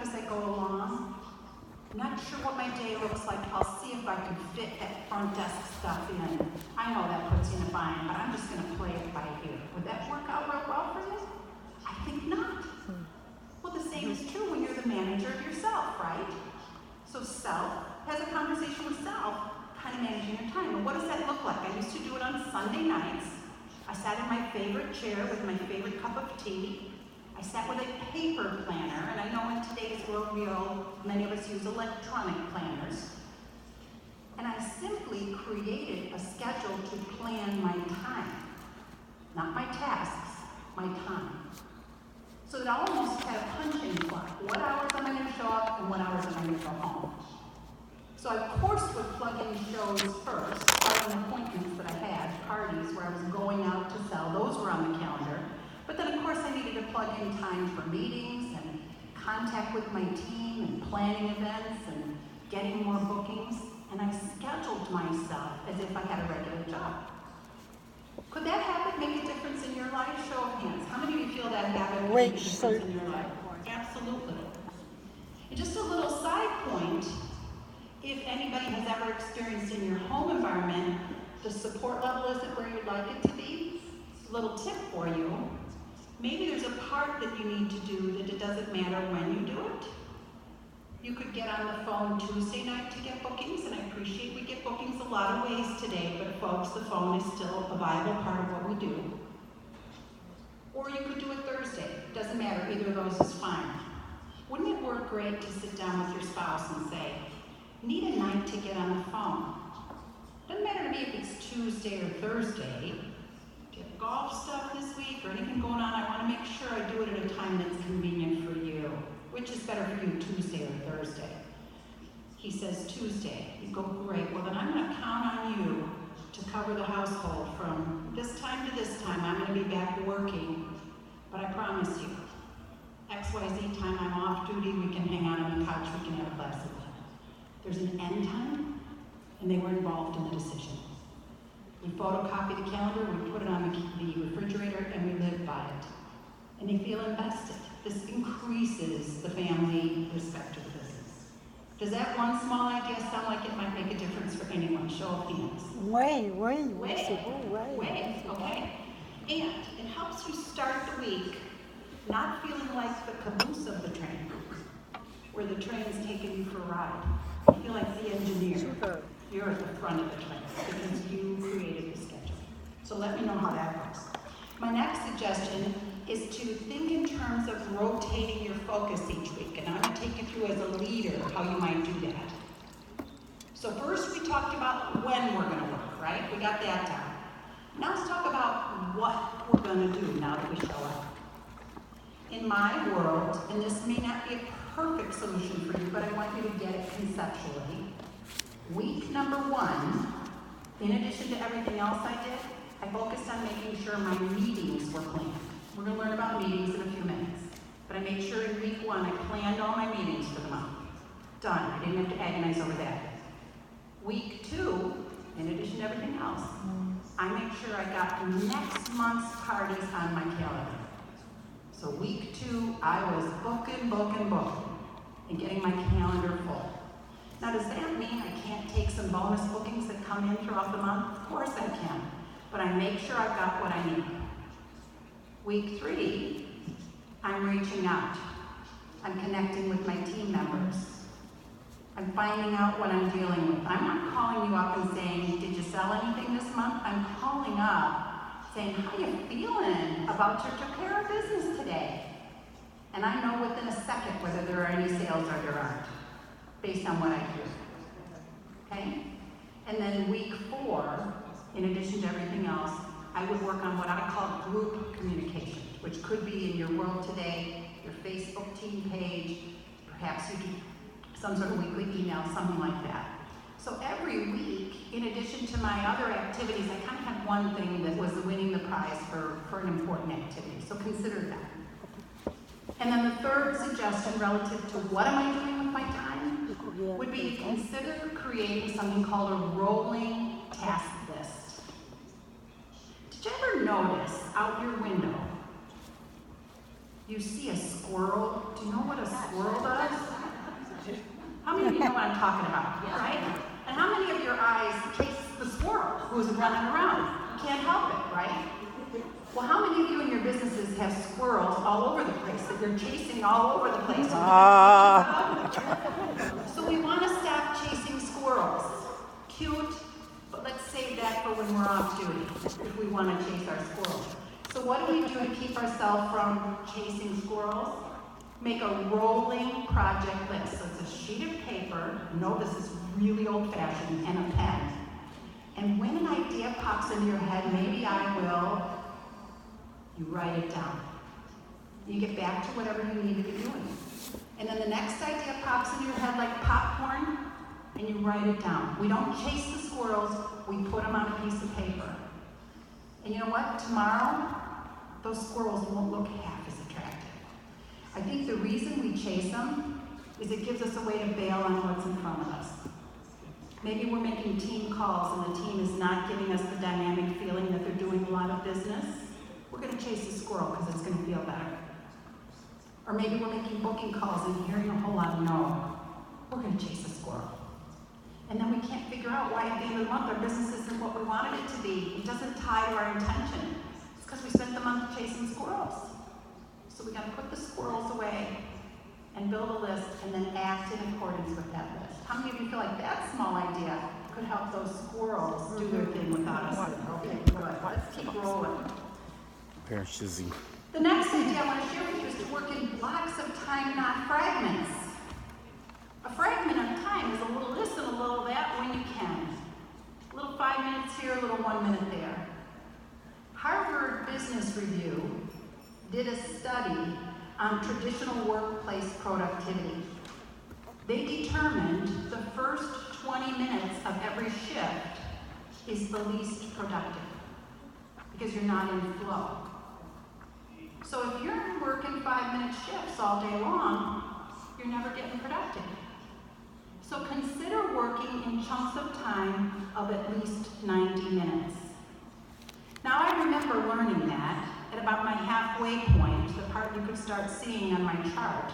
up as I go along. I'm not sure what my day looks like. I'll see if I can fit that front desk stuff in. I know that puts you in a bind, but I'm just going to play it by ear. Would that work out real well for you? I think not. Well, the same is true when you're the manager of yourself, right? So self has a conversation with self, kind of managing your time. And what does that look like? I used to do it on Sunday nights. I sat in my favorite chair with my favorite cup of tea. I sat with a paper planner, and I know in today's world, many of us use electronic planners. And I simply created a schedule to plan my time. Not my tasks, my time. So that I almost had a punching clock. What hours am I going to show up, and what hours am I going to go home? So I, of course, would plug in shows first, all the appointments that I had, parties where I was going out to sell, those were on the calendar. But then, of course, I needed to plug in time for meetings and contact with my team and planning events and getting more bookings. And I scheduled myself as if I had a regular job. Could that habit make a difference in your life? Show of hands. How many of you feel that habit would make a difference in your life? Absolutely. And just a little side point, if anybody has ever experienced in your home environment, the support level isn't where you'd like it to be. A little tip for you. Maybe there's a part that you need to do that it doesn't matter when you do it. You could get on the phone Tuesday night to get bookings, and I appreciate we get bookings a lot of ways today, but folks, the phone is still a viable part of what we do. Or you could do it Thursday. It doesn't matter, either of those is fine. Wouldn't it work great to sit down with your spouse and say, need a night to get on the phone? Doesn't matter to me if it's Tuesday or Thursday. Do you have golf stuff this week or anything going on? I want to make sure I do it at a time that's convenient for you. Which is better for you, Tuesday or Thursday? He says Tuesday. You go, great. Well, then I'm going to count on you to cover the household from this time to this time. I'm going to be back working, but I promise you, XYZ time I'm off duty, we can hang out on the couch, we can have a glass of wine. There's an end time, and they were involved in the decision. We photocopy the calendar, we put it on the refrigerator, and we live by it. And they feel invested. This increases the family respect to the business. Does that one small idea sound like it might make a difference for anyone? Show of hands. Way. Okay. And it helps you start the week not feeling like the caboose of the train, where the train is taking you for a ride. You feel like the engineer. Super. You're at the front of the train because you created the schedule. So let me know how that goes. My next suggestion is to think in terms of rotating your focus each week. And I'm going to take you through as a leader how you might do that. So first we talked about when we're going to work, right? We got that down. Now let's talk about what we're going to do now that we show up. In my world, and this may not be a perfect solution for you, but I want you to get it conceptually. Week number 1, in addition to everything else I did, I focused on making sure my meetings were planned. We're going to learn about meetings in a few minutes. But I made sure in week 1 I planned all my meetings for the month. Done. I didn't have to agonize over that. Week 2, in addition to everything else, I made sure I got next month's parties on my calendar. So week 2, I was booking, and getting my calendar full. Now does that mean I can't take some bonus bookings that come in throughout the month? Of course I can. But I make sure I've got what I need. Week 3, I'm reaching out. I'm connecting with my team members. I'm finding out what I'm dealing with. I'm not calling you up and saying, did you sell anything this month? I'm calling up saying, how you feeling about your took care of business today? And I know within a second whether there are any sales or there aren't, based on what I hear. Okay? And then week 4, in addition to everything else, I would work on what I call group communication, which could be in your world today, your Facebook team page, perhaps you do some sort of weekly email, something like that. So every week, in addition to my other activities, I kind of had one thing that was winning the prize for an important activity. So consider that. And then the third suggestion relative to what am I doing with my time would be to consider creating something called a rolling task list. Did you ever notice out your window, you see a squirrel, do you know what a squirrel does? How many of you know what I'm talking about, right? And how many of your eyes chase the squirrel who's running around? You can't help it, right? Well, how many of you in your businesses have squirrels all over the place that you're chasing all over the place? So we want to stop chasing squirrels. Cute, but let's save that for when we're off duty, if we want to chase our squirrels. So what do we do to keep ourselves from chasing squirrels? Make a rolling project list. So it's a sheet of paper, no, this is really old-fashioned, and a pen. And when an idea pops into your head, maybe I will, you write it down. You get back to whatever you need to be doing. And then the next idea pops into your head like popcorn, and you write it down. We don't chase the squirrels, we put them on a piece of paper. And you know what? Tomorrow, those squirrels won't look half as attractive. I think the reason we chase them is it gives us a way to bail on what's in front of us. Maybe we're making team calls and the team is not giving us the dynamic feeling that they're doing a lot of business. We're going to chase the squirrel because it's going to feel better. Or maybe we're making booking calls and hearing a whole lot of no. We're going to chase the squirrel. And then we can't figure out why at the end of the month our business isn't what we wanted it to be. It doesn't tie to our intention. It's because we spent the month chasing squirrels. So we got to put the squirrels away and build a list and then act in accordance with that list. How many of you feel like that small idea could help those squirrels do their thing without us? Okay, good. Let's keep rolling. The next idea I want to share with you is to work in blocks of time, not fragments. A fragment of time is a little this and a little that when you can. A little 5 minutes here, a little 1 minute there. Harvard Business Review did a study on traditional workplace productivity. They determined the first 20 minutes of every shift is the least productive because you're not in flow. So if you're working 5-minute shifts all day long, you're never getting productive. So consider working in chunks of time of at least 90 minutes. Now I remember learning that at about my halfway point, the part you could start seeing on my chart,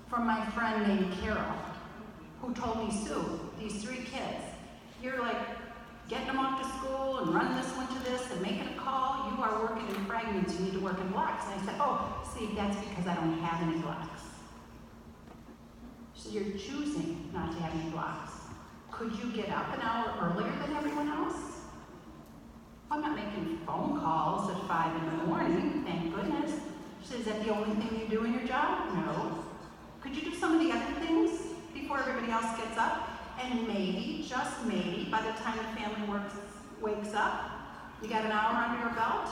from my friend named Carol, who told me, Sue, these 3 kids, you're like getting them off to school and running this one to this and making a call, you are working in fragments, you need to work in blocks. And I said, oh, see, that's because I don't have any blocks. So you're choosing not to have any blocks. Could you get up an hour earlier than everyone else? I'm not making phone calls at 5 in the morning, thank goodness. So is that the only thing you do in your job? No. Could you do some of the other things before everybody else gets up? And maybe, just maybe, by the time the family wakes up, you got an hour under your belt,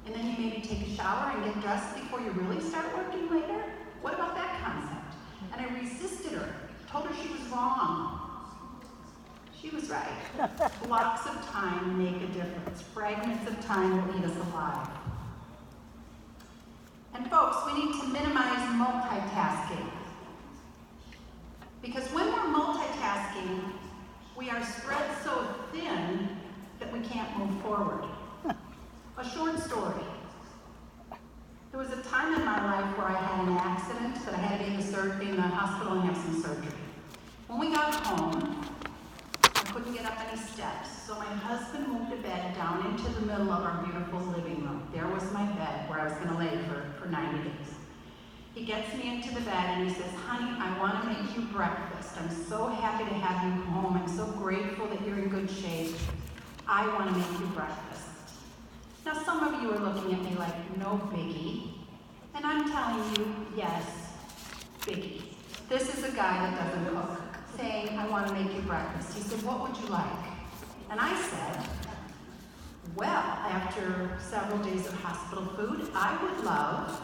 and then you maybe take a shower and get dressed before you really start working later? What about that concept? And I resisted her, told her she was wrong. She was right. Blocks of time make a difference. Fragments of time will eat us alive. And folks, we need to minimize multitasking. Because when we're multitasking, we are spread so thin that we can't move forward. A short story. There was a time in my life where I had an accident that I had to be in the hospital and have some surgery. When we got home, I couldn't get up any steps, so my husband moved a bed down into the middle of our beautiful living room. There was my bed where I was going to lay for 90 days. He gets me into the bed and he says, honey, I want to make you breakfast. I'm so happy to have you home. I'm so grateful that you're in good shape. I want to make you breakfast. Now, some of you are looking at me like, no biggie. And I'm telling you, yes, biggie. This is a guy that doesn't cook, saying, I want to make you breakfast. He said, what would you like? And I said, well, after several days of hospital food, I would love,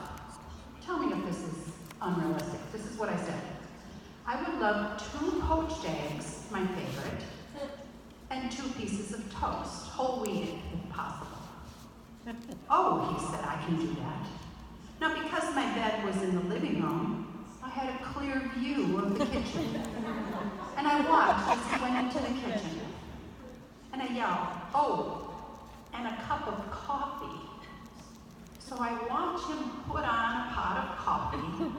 tell me if this is unrealistic. This is what I said. I would love 2 poached eggs, my favorite, and 2 pieces of toast, whole wheat if possible. Oh, he said, I can do that. Now, because my bed was in the living room, I had a clear view of the kitchen. And I watched as he went into the kitchen. And I yelled, oh, and a cup of coffee. So I watch him put on a pot of coffee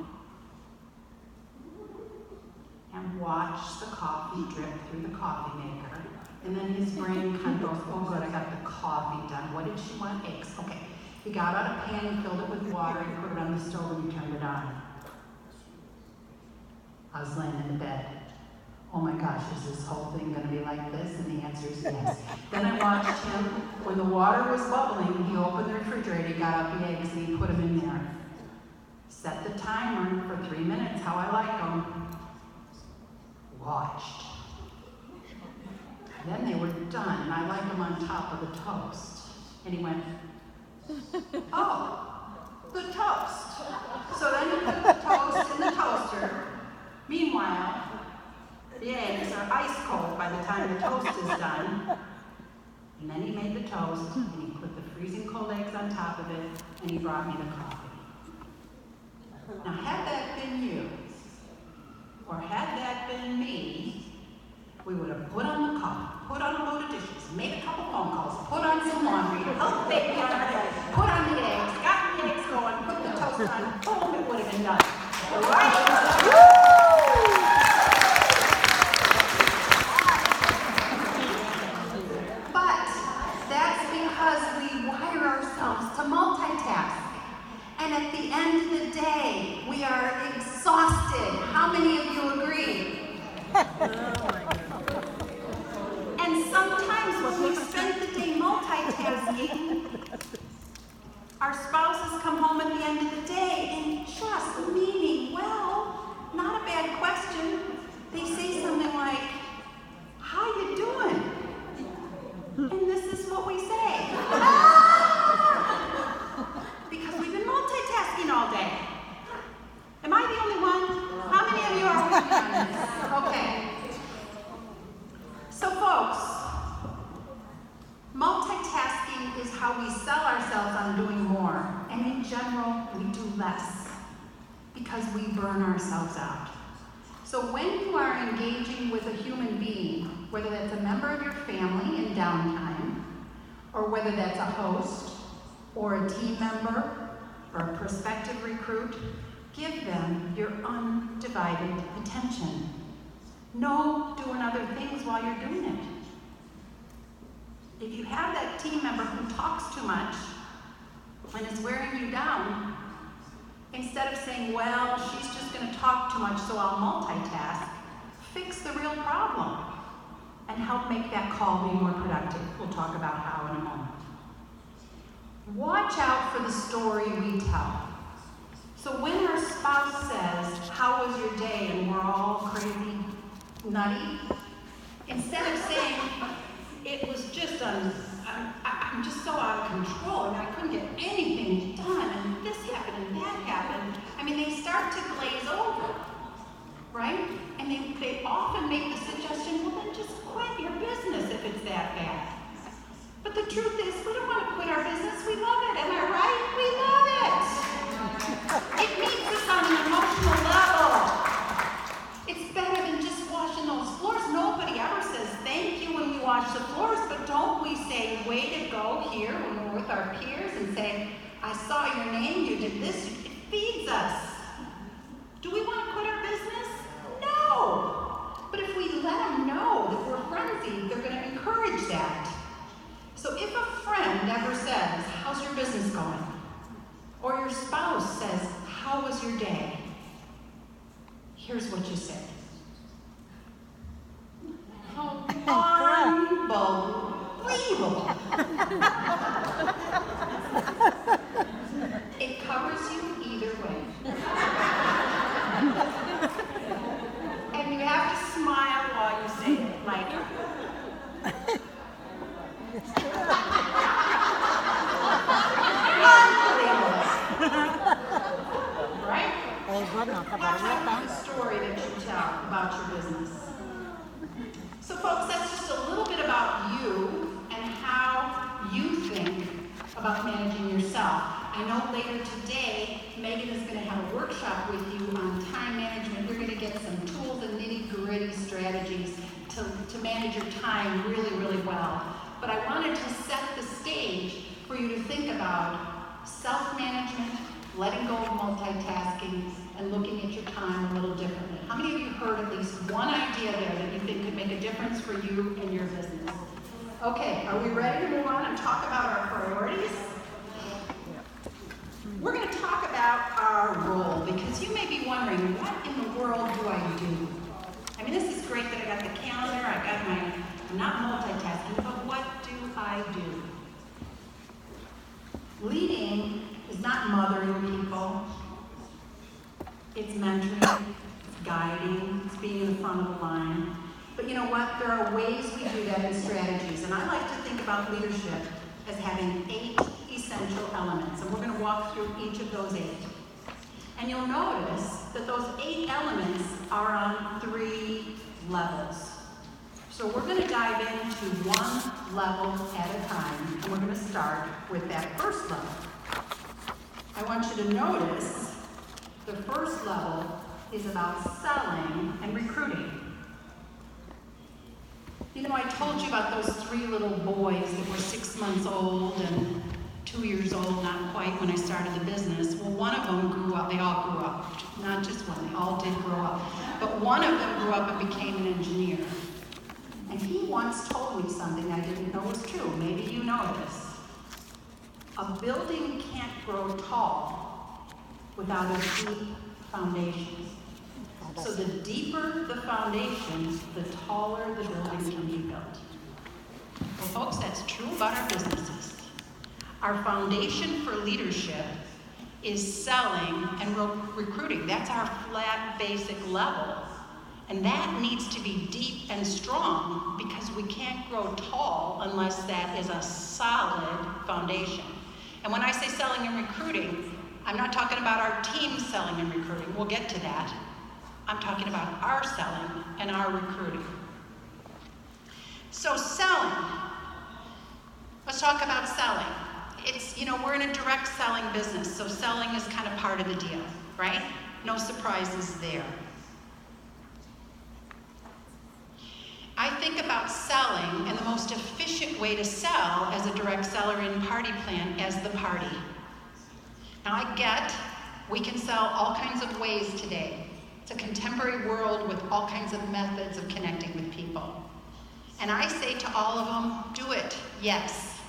and watch the coffee drip through the coffee maker. And then his brain kind of goes, oh good, I got the coffee done. What did she want? Eggs. Okay. He got out a pan and filled it with water and put it on the stove and he turned it on. I was laying in the bed. Oh my gosh, is this whole thing going to be like this? And the answer is yes. Then I watched him, when the water was bubbling, he opened the refrigerator, he got out the eggs and he put them in there. Set the timer for 3 minutes, how I like them. Watched. Then they were done, and I like them on top of the toast. And he went, oh, the toast. So then he put the toast in the toaster. Meanwhile, the eggs are ice cold by the time the toast is done. And then he made the toast, and he put the freezing cold eggs on top of it, and he brought me the coffee. Now, had that been you, or had that been me, we would have put on the coffee, put on a load of dishes, made a couple phone calls, put on some laundry, helped baby on our head, put on the eggs, got the eggs going, put the toast on, boom, it would have been done. Right? But that's because we wire ourselves to multitask. And at the end of the day, we are exhausted. How many of you agree? And sometimes when we spend the day multitasking, our spouses come home at the end of the day and just meaning well, not a bad question. They say something like, how you doing? And this is what we say. Because we've been multitasking all day. Am I the only one? How many of you are working on this? Okay. So folks, multitasking is how we sell ourselves on doing more. And in general, we do less because we burn ourselves out. So when you are engaging with a human being, whether that's a member of your family in downtime, or whether that's a host, or a team member, or a prospective recruit, give them your undivided attention. No doing other things while you're doing it. If you have that team member who talks too much and is wearing you down, instead of saying, well, she's just going to talk too much so I'll multitask, fix the real problem and help make that call be more productive. We'll talk about how in a moment. Watch out for the story we tell. So when our spouse says, how was your day? And we're all crazy, nutty, instead of saying, it was just, I'm just so out of control, and I couldn't get anything done, and this happened and that happened. I mean, they start to glaze over, right? And they often make the suggestion, well, then just quit your business if it's that bad. But the truth is, we don't want to quit our business. We love it. Am I right? We love it. It meets us on an emotional level. It's better than just washing those floors. Nobody ever says thank you when we wash the floors, but don't we say, way to go here when we're with our peers and say, I saw your name, you did this. It feeds us. Do we want to quit our business? No. But if we let them know that we're frenzied, they're going to encourage that. So if a friend ever says, how's your business going? Or your spouse says, how was your day? Here's what you say. Unbelievable. It covers you either way. And you have to smile while you say it, like, right? Watch out for the story that you tell about your business. So folks, that's just a little bit about you and how you think about managing yourself. I know later today, Megan is going to have a workshop with you on time management. You're going to get some tools and nitty-gritty strategies to manage your time really, really well. But I wanted to set the stage for you to think about self-management letting go of multitasking, and looking at your time a little differently. How many of you heard at least one idea there that you think could make a difference for you and your business? Okay, are we ready to move on and talk about our priorities? We're going to talk about our role, because you may be wondering, what in the world do I do? I mean, this is great that I got the calendar, I'm not multitasking, but what do I do? Leading is not mothering people. It's mentoring, it's guiding, it's being in the front of the line. But you know what? There are ways we do that in strategies, and I like to think about leadership as having 8 essential elements, and we're going to walk through each of those 8. And you'll notice that those 8 elements are on 3 levels. So we're going to dive into one level at a time, and we're going to start with that first level. I want you to notice the first level is about selling and recruiting. You know, I told you about those 3 little boys that were 6 months old and 2 years old, not quite, when I started the business. Well, one of them grew up, they all grew up, not just one, they all did grow up. But one of them grew up and became an engineer. And he once told me something I didn't know was true. Maybe you know this. A building can't grow tall without a deep foundation. So the deeper the foundation, the taller the building can be built. Well, folks, that's true about our businesses. Our foundation for leadership is selling and recruiting. That's our flat, basic level. And that needs to be deep and strong, because we can't grow tall unless that is a solid foundation. And when I say selling and recruiting, I'm not talking about our team selling and recruiting. We'll get to that. I'm talking about our selling and our recruiting. So selling. Let's talk about selling. It's, you know, we're in a direct selling business, so selling is kind of part of the deal, right? No surprises there. I think about selling, and the most efficient way to sell as a direct seller in Party Plan as the party. Now I get we can sell all kinds of ways today. It's a contemporary world with all kinds of methods of connecting with people. And I say to all of them, do it, yes.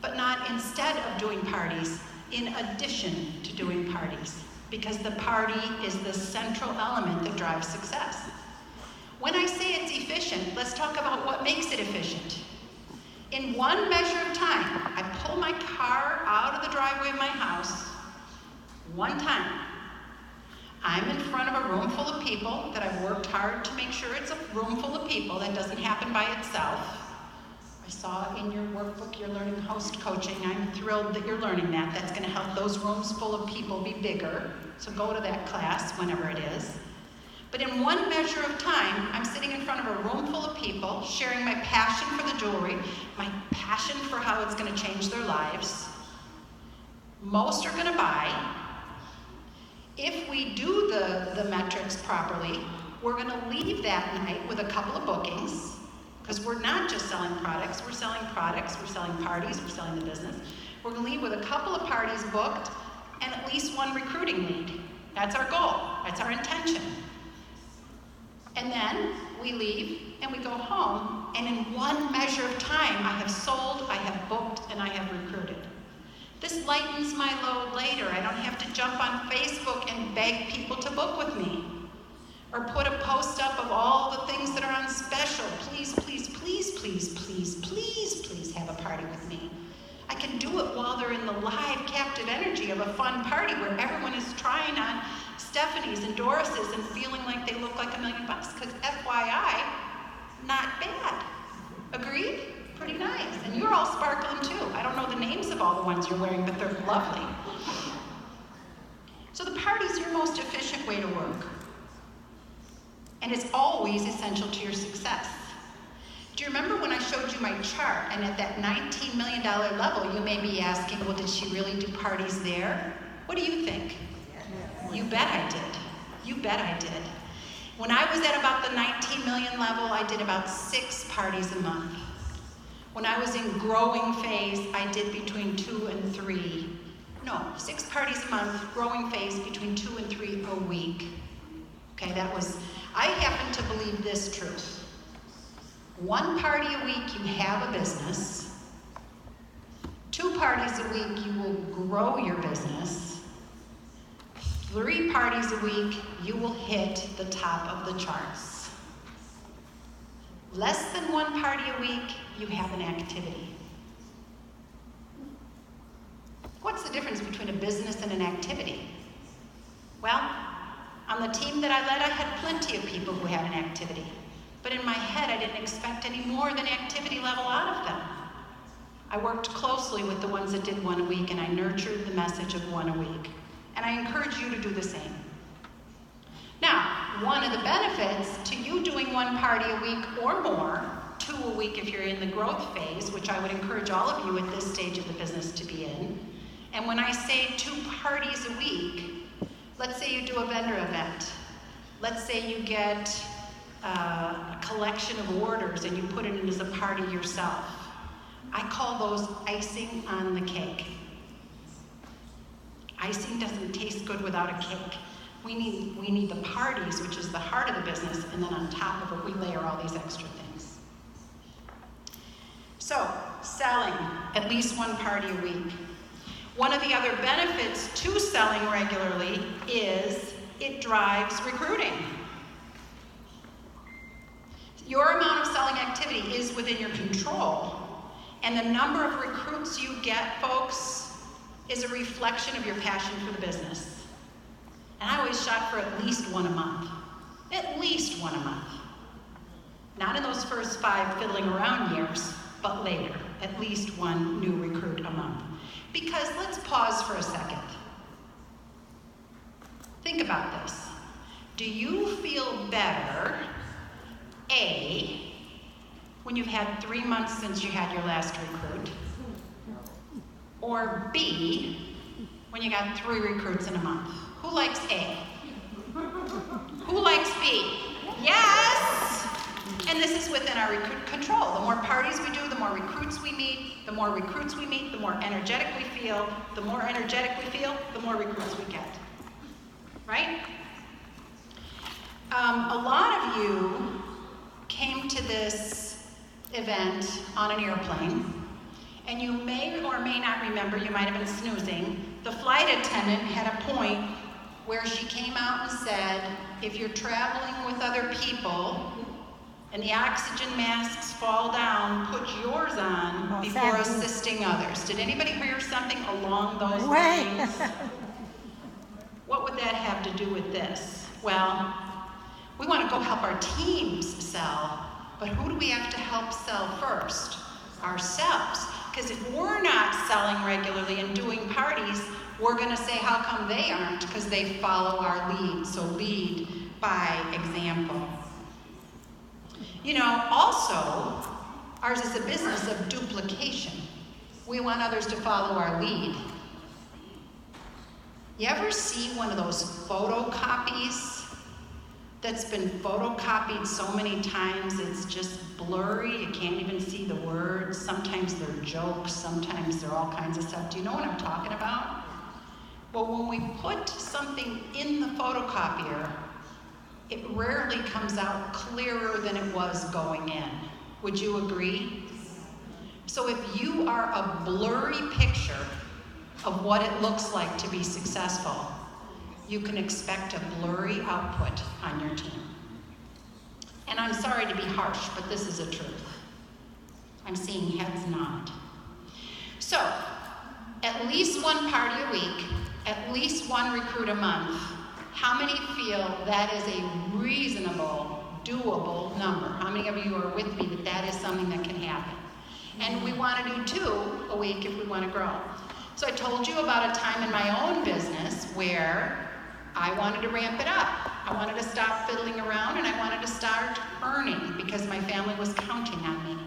But not instead of doing parties, in addition to doing parties. Because the party is the central element that drives success. When I say it's efficient, let's talk about what makes it efficient. In one measure of time, I pull my car out of the driveway of my house, one time. I'm in front of a room full of people that I've worked hard to make sure it's a room full of people. That doesn't happen by itself. I saw in your workbook you're learning host coaching. I'm thrilled that you're learning that. That's going to help those rooms full of people be bigger. So go to that class whenever it is. But in one measure of time, I'm sitting in front of a room full of people, sharing my passion for the jewelry, my passion for how it's going to change their lives. Most are going to buy. If we do the metrics properly, we're going to leave that night with a couple of bookings. Because we're not just selling products, we're selling parties, we're selling the business. We're going to leave with a couple of parties booked and at least one recruiting lead. That's our goal, that's our intention. And then we leave and we go home, and in one measure of time, I have sold, I have booked, and I have recruited. This lightens my load later. I don't have to jump on Facebook and beg people to book with me. Or put a post up of all the things that are on special. Please, please, please, please, please, please, please have a party with me. I can do it while they're in the live captive energy of a fun party where everyone is trying on Stephanie's and Doris's and feeling like they look like $1 million. Because FYI, not bad. Agreed? Pretty nice. And you're all sparkling too. I don't know the names of all the ones you're wearing, but they're lovely. So the party's your most efficient way to work. And it's always essential to your success. Do you remember when I showed you my chart, and at that $19 million level, you may be asking, well, did she really do parties there? What do you think? You bet I did. You bet I did. When I was at about the 19 million level, I did about 6 parties a month. When I was in growing phase, I did between 2 and 3. No, 6 parties a month, growing phase between 2 and 3 a week. Okay, I happen to believe this truth. 1 party a week, you have a business. 2 parties a week, you will grow your business. 3 parties a week, you will hit the top of the charts. Less than 1 party a week, you have an activity. What's the difference between a business and an activity? Well, on the team that I led, I had plenty of people who had an activity. But in my head, I didn't expect any more than activity level out of them. I worked closely with the ones that did 1 a week, and I nurtured the message of 1 a week. And I encourage you to do the same. Now, one of the benefits to you doing 1 party a week or more, 2 a week if you're in the growth phase, which I would encourage all of you at this stage of the business to be in. And when I say 2 parties a week, let's say you do a vendor event. Let's say you get a collection of orders and you put it in as a party yourself. I call those icing on the cake. Icing doesn't taste good without a cake. We need the parties, which is the heart of the business, and then on top of it, we layer all these extra things. So, selling at least 1 party a week. One of the other benefits to selling regularly is it drives recruiting. Your amount of selling activity is within your control, and the number of recruits you get, folks, is a reflection of your passion for the business. And I always shot for at least 1 a month. At least 1 a month. Not in those first 5 fiddling around years, but later. At least 1 new recruit a month. Because let's pause for a second. Think about this. Do you feel better, A, when you've had 3 months since you had your last recruit, or B, when you got 3 recruits in a month? Who likes A? Who likes B? Yes! And this is within our recruit control. The more parties we do, the more recruits we meet. The more recruits we meet, the more energetic we feel. The more energetic we feel, the more recruits we get. Right? A lot of you came to this event on an airplane, and you may or may not remember, you might have been snoozing, the flight attendant had a point where she came out and said, if you're traveling with other people and the oxygen masks fall down, put yours on before assisting others. Did anybody hear something along those lines? What would that have to do with this? Well, we want to go help our teams sell, but who do we have to help sell first? Ourselves. Because if we're not selling regularly and doing parties, we're going to say, how come they aren't? Because they follow our lead. So lead by example. You know, also, ours is a business of duplication. We want others to follow our lead. You ever see one of those photocopies that's been photocopied so many times it's just blurry? You can't even see the words. Sometimes they're jokes, sometimes they're all kinds of stuff. Do you know what I'm talking about? Well, when we put something in the photocopier, it rarely comes out clearer than it was going in. Would you agree? So if you are a blurry picture of what it looks like to be successful, you can expect a blurry output on your team. And I'm sorry to be harsh, but this is a truth. I'm seeing heads nod. So, at least 1 party a week, at least 1 recruit a month. How many feel that is a reasonable, doable number? How many of you are with me that that is something that can happen? And we want to do 2 a week if we want to grow. So I told you about a time in my own business where I wanted to ramp it up. I wanted to stop fiddling around and I wanted to start earning because my family was counting on me.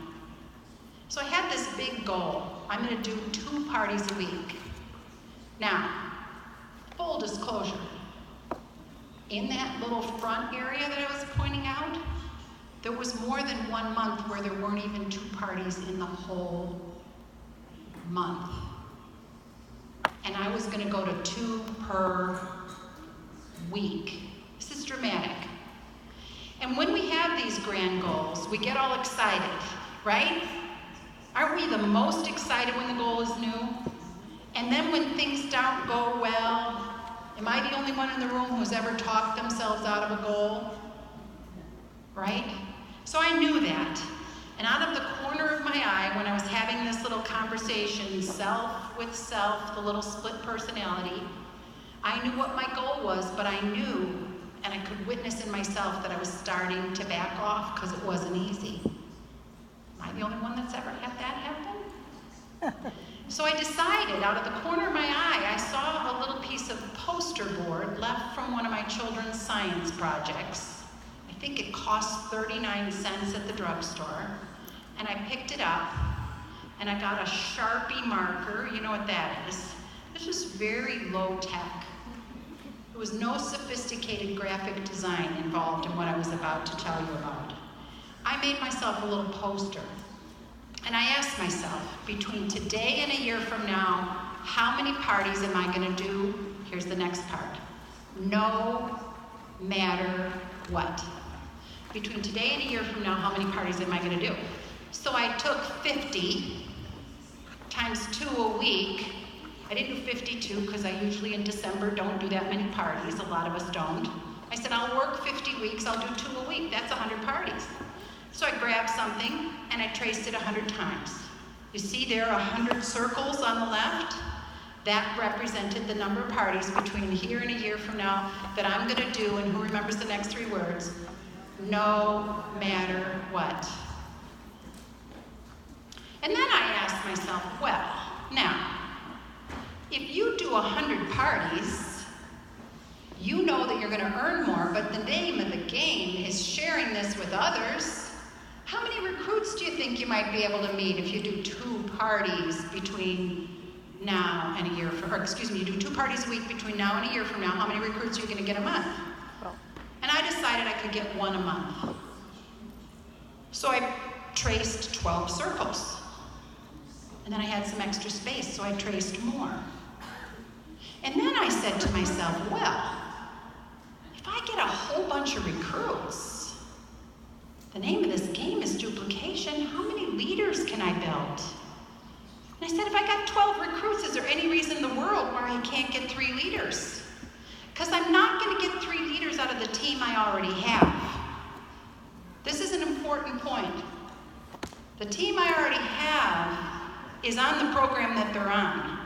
So I had this big goal. I'm going to do 2 parties a week. Now, full disclosure, in that little front area that I was pointing out, there was more than 1 month where there weren't even 2 parties in the whole month. and I was gonna go to 2 per week. This is dramatic. And when we have these grand goals, we get all excited, right? Aren't we the most excited when the goal is new? And then when things don't go well, am I the only one in the room who's ever talked themselves out of a goal? Right? So I knew that. And out of the corner of my eye, when I was having this little conversation, self with self, the little split personality, I knew what my goal was, but I knew, and I could witness in myself that I was starting to back off because it wasn't easy. Am I the only one that's ever had that happen? So I decided, out of the corner of my eye, I saw a little piece of poster board left from one of my children's science projects. I think it cost 39 cents at the drugstore. And I picked it up, and I got a Sharpie marker. You know what that is. This is very low tech. There was no sophisticated graphic design involved in what I was about to tell you about. I made myself a little poster. And I asked myself, between today and a year from now, how many parties am I gonna do? Here's the next part. No matter what. Between today and a year from now, how many parties am I gonna do? So I took 50 times 2 a week. I didn't do 52 because I usually in December don't do that many parties. A lot of us don't. I said, I'll work 50 weeks, I'll do 2 a week. That's 100 parties. So I grabbed something and I traced it 100 times. You see there are 100 circles on the left? That represented the number of parties between here and a year from now that I'm gonna do, and who remembers the next 3 words? No matter what. And then I asked myself, well, now, if you do 100 parties, you know that you're gonna earn more, but the name of the game is sharing this with others. How many recruits do you think you might be able to meet if you do 2 parties between now and a year from, or excuse me, you do 2 parties a week between now and a year from now, how many recruits are you gonna get a month? And I decided I could get 1 a month. So I traced 12 circles. And then I had some extra space, so I traced more. And then I said to myself, well, if I get a whole bunch of recruits, the name of this game is duplication. How many leaders can I build? And I said, if I got 12 recruits, is there any reason in the world why I can't get 3 leaders? Because I'm not going to get 3 leaders out of the team I already have. This is an important point. The team I already have is on the program that they're on.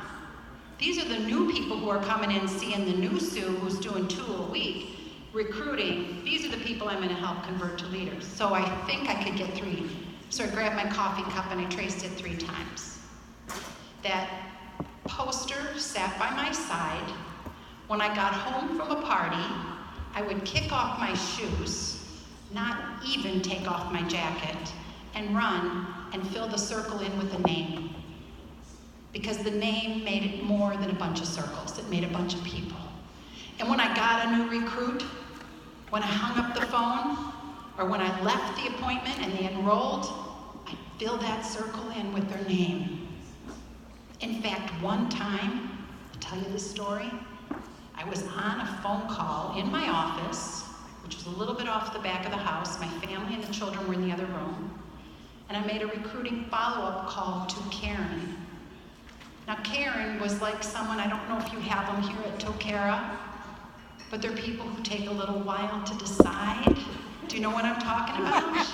These are the new people who are coming in, seeing the new Sue who's doing 2 a week, recruiting. These are the people I'm gonna help convert to leaders. So I think I could get 3. So I grabbed my coffee cup and I traced it 3 times. That poster sat by my side. When I got home from a party, I would kick off my shoes, not even take off my jacket, and run and fill the circle in with a name. Because the name made it more than a bunch of circles. It made a bunch of people. And when I got a new recruit, when I hung up the phone, or when I left the appointment and they enrolled, I filled that circle in with their name. In fact, one time, I'll tell you this story, I was on a phone call in my office, which was a little bit off the back of the house. My family and the children were in the other room. And I made a recruiting follow-up call to Karen. Now, Karen was like someone, I don't know if you have them here at Tokara, but they're people who take a little while to decide. Do you know what I'm talking about?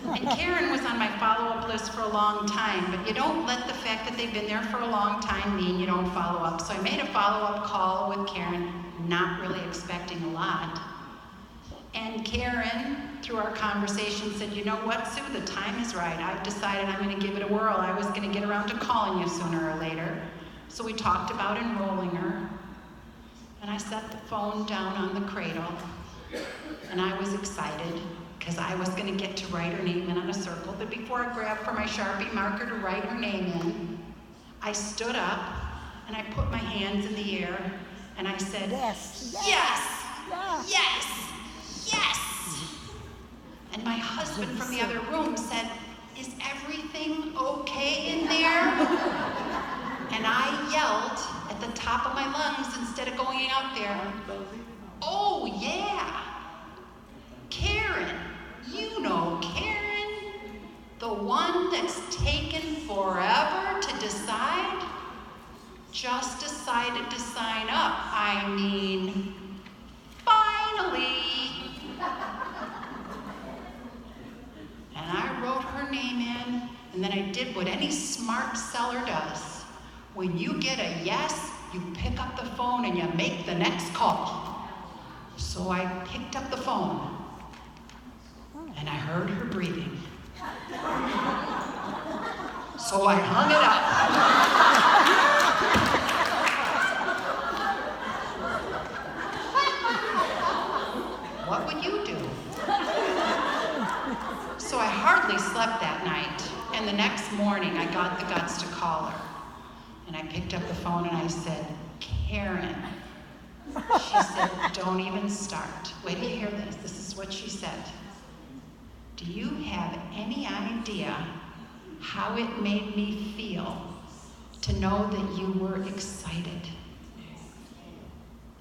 And Karen was on my follow-up list for a long time, but you don't let the fact that they've been there for a long time mean you don't follow up. So I made a follow-up call with Karen, not really expecting a lot. And Karen, through our conversation, said, you know what, Sue, the time is right. I've decided I'm going to give it a whirl. I was going to get around to calling you sooner or later. So we talked about enrolling her. And I set the phone down on the cradle. And I was excited because I was going to get to write her name in on a circle. But before I grabbed for my Sharpie marker to write her name in, I stood up and I put my hands in the air and I said, yes, yes, yes, yes. Yes! And my husband from the other room said, is everything okay in there? And I yelled at the top of my lungs instead of going out there. Oh yeah, Karen, you know Karen, the one that's taken forever to decide, just decided to sign up. I mean, finally. And I wrote her name in, and then I did what any smart seller does. When you get a yes, you pick up the phone and you make the next call. So I picked up the phone, and I heard her breathing. So I hung it up. What would you do? So I hardly slept that night, and the next morning I got the guts to call her. And I picked up the phone and I said, Karen. She said, don't even start. Wait till you hear this. This is what she said. Do you have any idea how it made me feel to know that you were excited?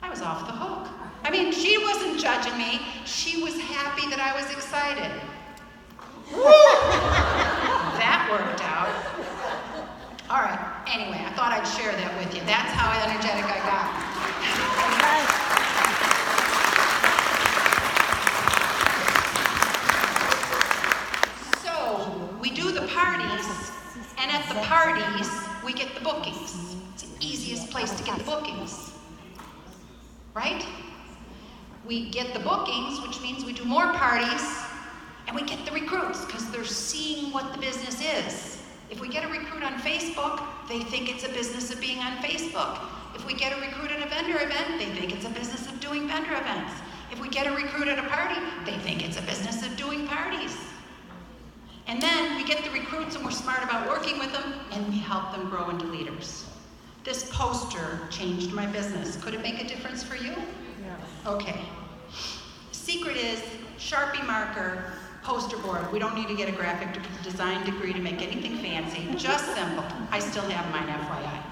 I was off the hook. I mean, she wasn't judging me. She was happy that I was excited. That worked out. All right, anyway, I thought I'd share that with you. That's how energetic I got. So, we do the parties, and at the parties, we get the bookings. It's the easiest place to get the bookings, right? We get the bookings, which means we do more parties, and we get the recruits, because they're seeing what the business is. If we get a recruit on Facebook, they think it's a business of being on Facebook. If we get a recruit at a vendor event, they think it's a business of doing vendor events. If we get a recruit at a party, they think it's a business of doing parties. And then we get the recruits and we're smart about working with them, and we help them grow into leaders. This poster changed my business. Could it make a difference for you? Yeah. Okay. Secret is Sharpie marker, poster board. We don't need to get a graphic design degree to make anything fancy, just simple. I still have mine, FYI.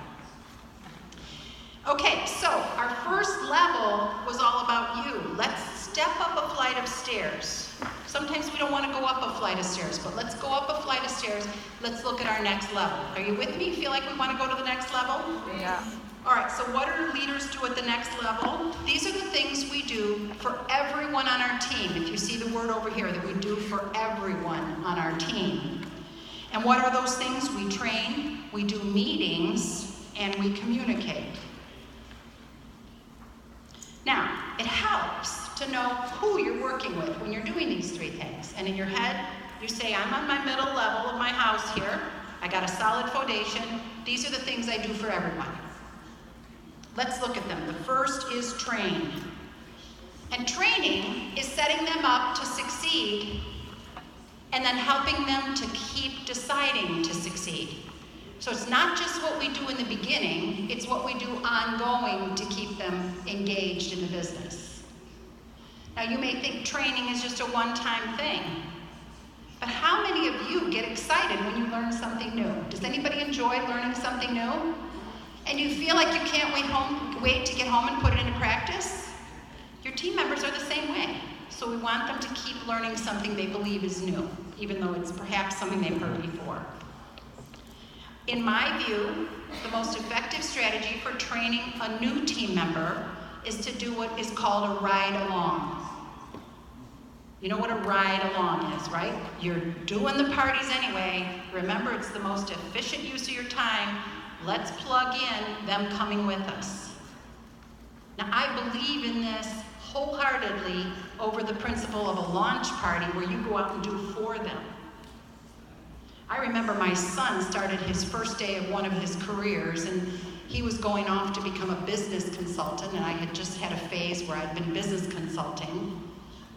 Okay, so our first level was all about you. Let's step up a flight of stairs. Sometimes we don't want to go up a flight of stairs, but let's go up a flight of stairs. Let's look at our next level. Are you with me? Feel like we want to go to the next level? Yeah. All right, so what do leaders do at the next level? These are the things we do for everyone on our team. If you see the word over here, that we do for everyone on our team. And what are those things? We train, we do meetings, and we communicate. Now, it helps to know who you're working with when you're doing these three things. And in your head, you say, I'm on my middle level of my house here. I got a solid foundation. These are the things I do for everyone. Let's look at them. The first is train. And training is setting them up to succeed and then helping them to keep deciding to succeed. So it's not just what we do in the beginning, it's what we do ongoing to keep them engaged in the business. Now you may think training is just a one-time thing, but how many of you get excited when you learn something new? Does anybody enjoy learning something new? And you feel like you can't wait to get home and put it into practice? Your team members are the same way. So we want them to keep learning something they believe is new, even though it's perhaps something they've heard before. In my view, the most effective strategy for training a new team member is to do what is called a ride-along. You know what a ride-along is, right? You're doing the parties anyway. Remember, it's the most efficient use of your time. Let's plug in them coming with us. Now, I believe in this wholeheartedly over the principle of a launch party where you go out and do for them. I remember my son started his first day of one of his careers, and he was going off to become a business consultant, and I had just had a phase where I'd been business consulting.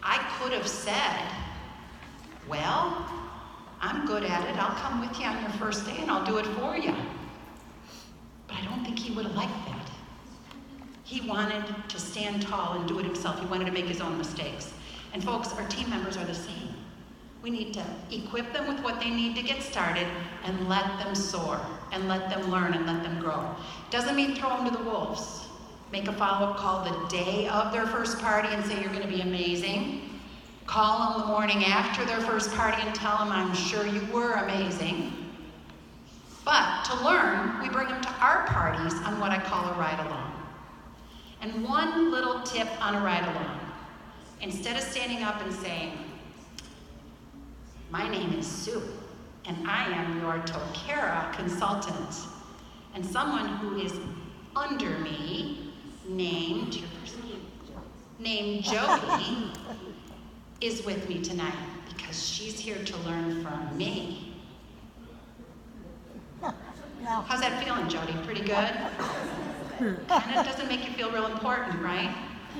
I could have said, well, I'm good at it. I'll come with you on your first day and I'll do it for you. But I don't think he would have liked that. He wanted to stand tall and do it himself. He wanted to make his own mistakes. And folks, our team members are the same. We need to equip them with what they need to get started and let them soar and let them learn and let them grow. Doesn't mean throw them to the wolves. Make a follow-up call the day of their first party and say you're going to be amazing. Call them the morning after their first party and tell them I'm sure you were amazing. But to learn, we bring them to our parties on what I call a ride-along. And one little tip on a ride-along. Instead of standing up and saying, my name is Sue, and I am your Tokera consultant, and someone who is under me, named Jody, is with me tonight because she's here to learn from me. How's that feeling, Jody? Pretty good? Kind of doesn't make you feel real important, right?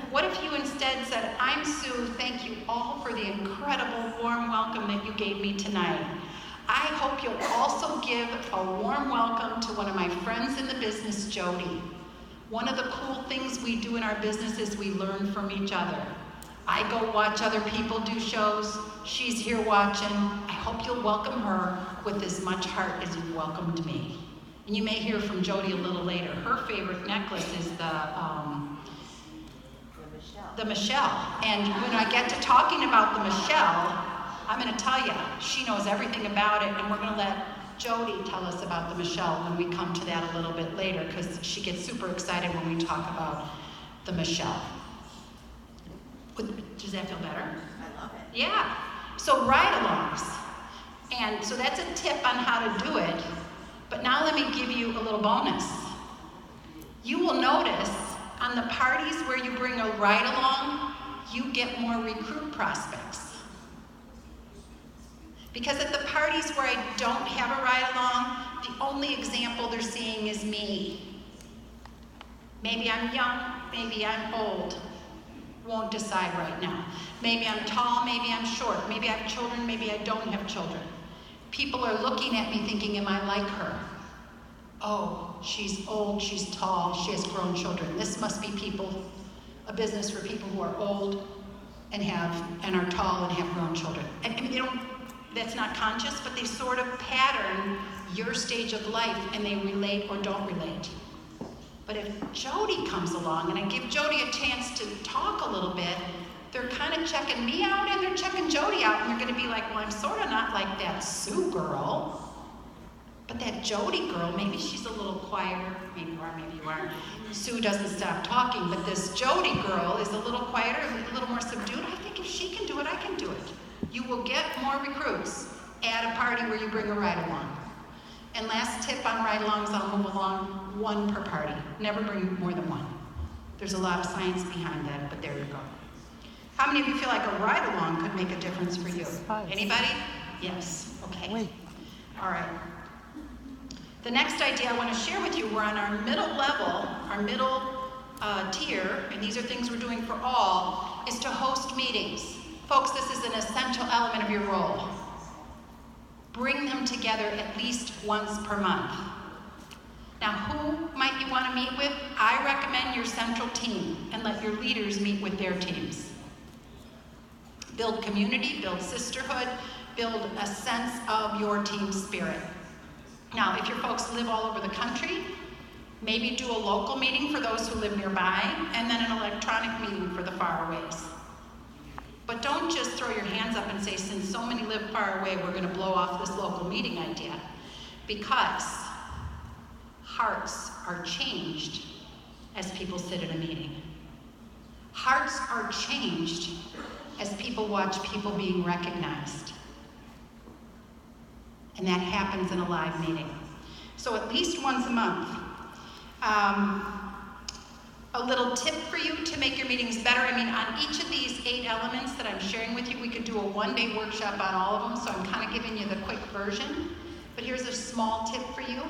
What if you instead said, I'm Sue, thank you all for the incredible warm welcome that you gave me tonight. I hope you'll also give a warm welcome to one of my friends in the business, Jody. One of the cool things we do in our business is we learn from each other. I go watch other people do shows. She's here watching. I hope you'll welcome her with as much heart as you've welcomed me. And you may hear from Jody a little later. Her favorite necklace is the Michelle. And when I get to talking about the Michelle, I'm going to tell you, she knows everything about it, and we're going to let Jody tell us about the Michelle when we come to that a little bit later, because she gets super excited when we talk about the Michelle. Does that feel better? I love it. Yeah. So ride-alongs. And so that's a tip on how to do it. But now let me give you a little bonus. You will notice on the parties where you bring a ride-along, you get more recruit prospects. Because at the parties where I don't have a ride-along, the only example they're seeing is me. Maybe I'm young, maybe I'm old. Won't decide right now. Maybe I'm tall, maybe I'm short. Maybe I have children, maybe I don't have children. People are looking at me thinking, am I like her? Oh, she's old, she's tall, she has grown children. This must be a business for people who are old and are tall and have grown children. I mean, that's not conscious, but they sort of pattern your stage of life and they relate or don't relate. But if Jody comes along and I give Jody a chance to talk a little bit, they're kind of checking me out and they're checking Jody out, and they're going to be like, well, I'm sort of not like that Sue girl, but that Jody girl, maybe she's a little quieter, maybe you are, maybe you aren't. Sue doesn't stop talking, but this Jody girl is a little quieter, a little more subdued. I think if she can do it, I can do it. You will get more recruits at a party where you bring a ride-along. And last tip on ride-alongs, I'll move along, 1 per party. Never bring more than 1. There's a lot of science behind that, but there you go. How many of you feel like a ride-along could make a difference for you? Anybody? Yes. Okay. Wait. All right. The next idea I want to share with you, we're on our middle level, our middle tier, and these are things we're doing for all, is to host meetings. Folks, this is an essential element of your role. Bring them together at least once per month. Now, who might you want to meet with? I recommend your central team and let your leaders meet with their teams. Build community, build sisterhood, build a sense of your team spirit. Now, if your folks live all over the country, maybe do a local meeting for those who live nearby, and then an electronic meeting for the faraways. But don't just throw your hands up and say, since so many live far away, we're going to blow off this local meeting idea. Because hearts are changed as people sit at a meeting. Hearts are changed as people watch people being recognized. And that happens in a live meeting. So at least once a month. A little tip for you to make your meetings better. I mean, on each of these 8 elements that I'm sharing with you, we could do a 1-day workshop on all of them, so I'm kind of giving you the quick version. But here's a small tip for you.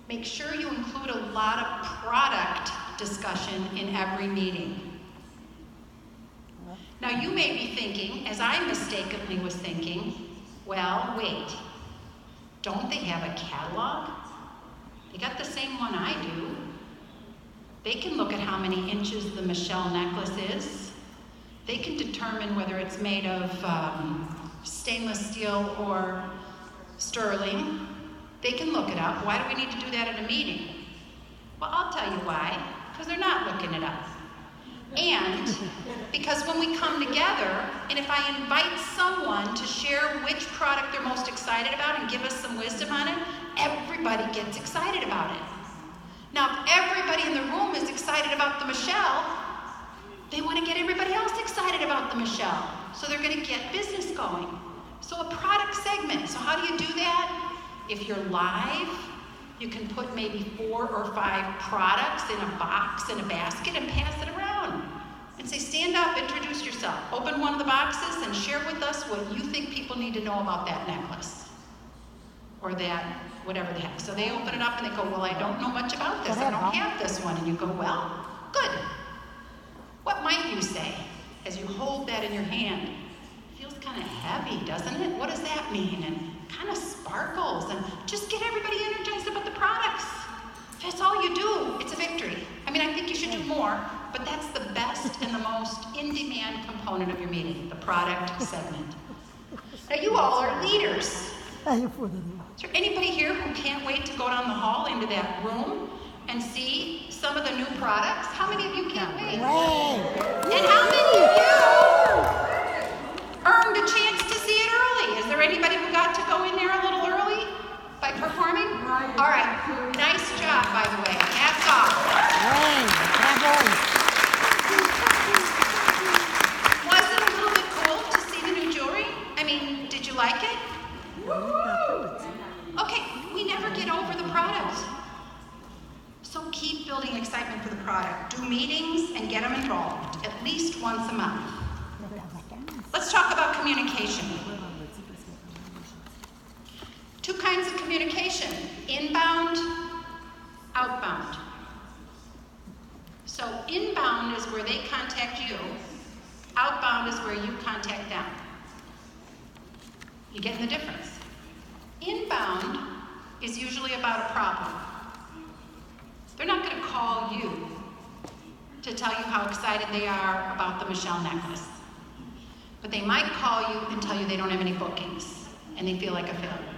Make sure you include a lot of product discussion in every meeting. Now, you may be thinking, as I mistakenly was thinking, well, wait, don't they have a catalog? They got the same one I do. They can look at how many inches the Michelle necklace is. They can determine whether it's made of stainless steel or sterling, they can look it up. Why do we need to do that at a meeting? Well, I'll tell you why. Because they're not looking it up. And because when we come together, and if I invite someone to share which product they're most excited about and give us some wisdom on it, everybody gets excited about it. Now, if everybody in the room is excited about the Michelle, they want to get everybody else excited about the Michelle. So they're going to get business going. So a product segment. So how do you do that? If you're live, you can put maybe 4 or 5 products in a box, in a basket, and pass it around. And say, stand up, introduce yourself. Open one of the boxes and share with us what you think people need to know about that necklace. Or that, whatever the heck. So they open it up and they go, well, I don't know much about this. I don't have this one. And you go, well, good. What might you say as you hold that in your hand? It feels kind of heavy, doesn't it? What does that mean? And kind of sparkles. And just get everybody energized about the products. If that's all you do, it's a victory. I mean, I think you should do more, but that's the best and the most in-demand component of your meeting, the product segment. Now, you all are leaders. Is there anybody here who can't wait to go down the hall into that room and see some of the new products? How many of you can't wait? And how many of you earned a chance to see it early? Is there anybody who got to go in there a little early by performing? All right. Nice job, by the way. Hats off. Was it a little bit cool to see the new jewelry? I mean, did you like it? Okay, we never get over the product. So keep building excitement for the product. Do meetings and get them involved, at least once a month. Let's talk about communication. 2 kinds of communication, inbound, outbound. So inbound is where they contact you. Outbound is where you contact them. You getting the difference? Inbound is usually about a problem. They're not going to call you to tell you how excited they are about the Michelle necklace. But they might call you and tell you they don't have any bookings and they feel like a failure.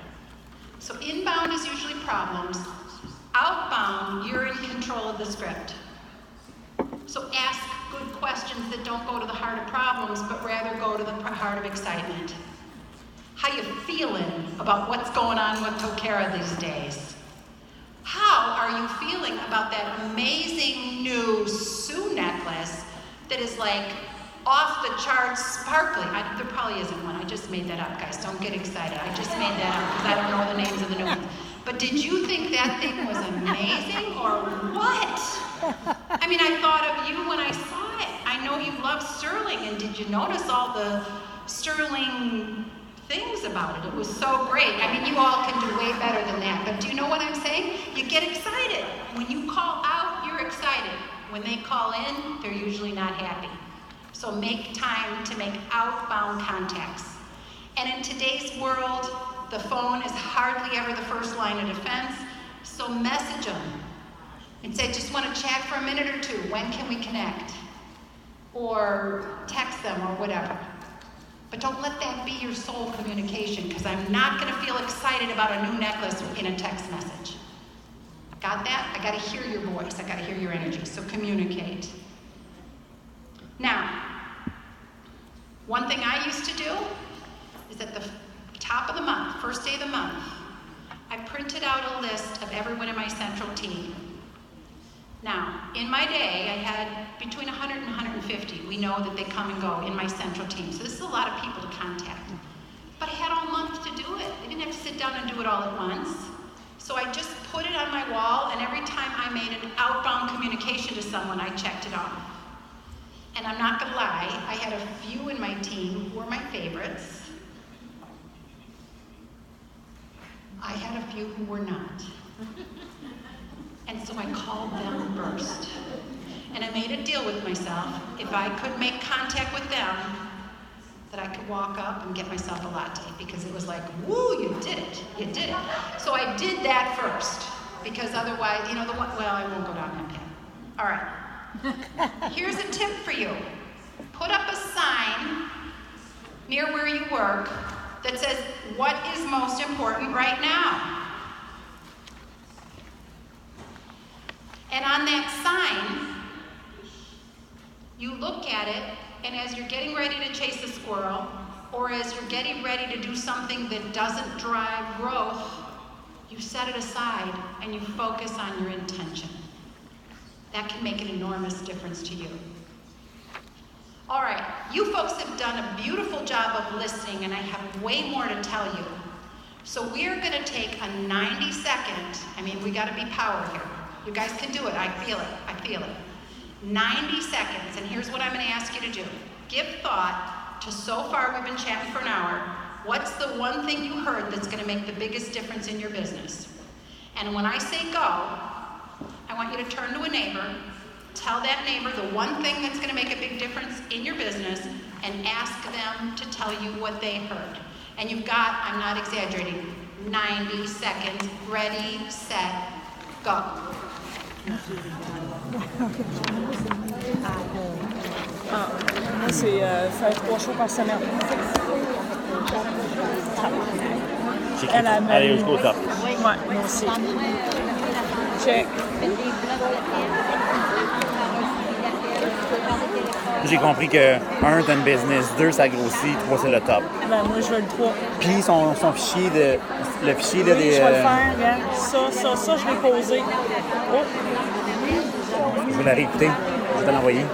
So inbound is usually problems. Outbound, you're in control of the script. So ask good questions that don't go to the heart of problems, but rather go to the heart of excitement. How you feeling about what's going on with Tokera these days? How are you feeling about that amazing new Sue necklace that is like off the charts sparkly? There probably isn't one. I just made that up, guys. Don't get excited. I just made that up because I don't know the names of the new ones. But did you think that thing was amazing or what? I mean, I thought of you when I saw it. I know you love sterling, and did you notice all the sterling things about it? It was so great. I mean, you all can do way better than that. But do you know what I'm saying? You get excited. When you call out, you're excited. When they call in, they're usually not happy. So make time to make outbound contacts. And in today's world, the phone is hardly ever the first line of defense. So message them and say, just want to chat for a minute or 2. When can we connect? Or text them or whatever. But don't let that be your sole communication, because I'm not going to feel excited about a new necklace in a text message. Got that? I got to hear your voice. I got to hear your energy. So communicate. Now, one thing I used to do is at the top of the month, first day of the month, I printed out a list of everyone in my central team. Now, in my day, I had between 100 and 150. We know that they come and go in my central team. So this is a lot of people to contact. But I had all month to do it. I didn't have to sit down and do it all at once. So I just put it on my wall, and every time I made an outbound communication to someone, I checked it off. And I'm not gonna lie, I had a few in my team who were my favorites. I had a few who were not. And so I called them first. And I made a deal with myself. If I could make contact with them, that I could walk up and get myself a latte, because it was like, woo, you did it, you did it. So I did that first, because otherwise, you know, well, I won't go down that path. All right. Here's a tip for you. Put up a sign near where you work that says, what is most important right now? And on that sign, you look at it, and as you're getting ready to chase a squirrel, or as you're getting ready to do something that doesn't drive growth, you set it aside and you focus on your intention. That can make an enormous difference to you. All right, you folks have done a beautiful job of listening, and I have way more to tell you. So we're gonna take a 90-second, we gotta be power here. You guys can do it, I feel it. 90 seconds, and here's what I'm gonna ask you to do. Give thought to, so far we've been chatting for an hour, what's the one thing you heard that's gonna make the biggest difference in your business? And when I say go, I want you to turn to a neighbor, tell that neighbor the one thing that's gonna make a big difference in your business, and ask them to tell you what they heard. And you've got, I'm not exaggerating, 90 seconds, ready, set, go. Moi, c'est faire 3 shows par semaine. Aller jusqu'au top. Ouais, moi aussi. Check. J'ai compris que 1, t'as une business, 2, ça grossit, 3, c'est le top. Ben, moi, je veux le 3. Puis son fichier de. Le fichier là, Oui, des. je vais le faire, regarde. Ça, je l'ai posé. Oh! Je vais la réécouter. Je vais te l'envoyer.